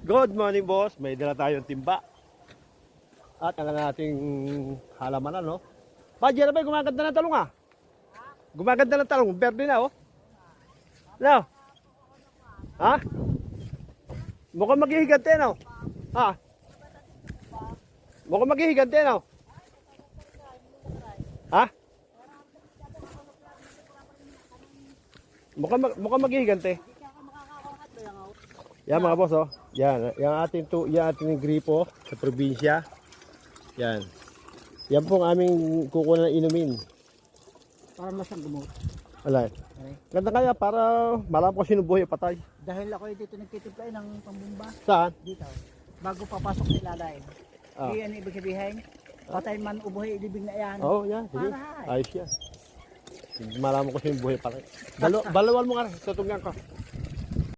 Good morning, boss. May dala tayong timba. At ang ating halamanan, no? Padya na ba? Gumaganda ng talong, ah. Gumaganda ng talong. Berde na, oh. No? Ha? Mukhang maghihigante, no? Ha? Mukhang maghihigante, no? Ha? Mukhang maghihigante. Yan mga boss, oh. Yan, yung ating gripo sa probinsya. Yan. Yan pong aming kukunan na inumin. Para masang gumot. Alay. Ganda kaya para malaman ko sino buhay o patay. Dahil ako dito nagtitimpla ng pambumba. Saan? Dito. Bago papasok sa ilalay. Ah. Iyan ibig sabihin. Patay man o buhay, ilibig na yan. Oo, yan. Sige. Para. Ayos yan. Malaman ko sino buhay o patay. Balawal mo nga rin. Tutunggan ko.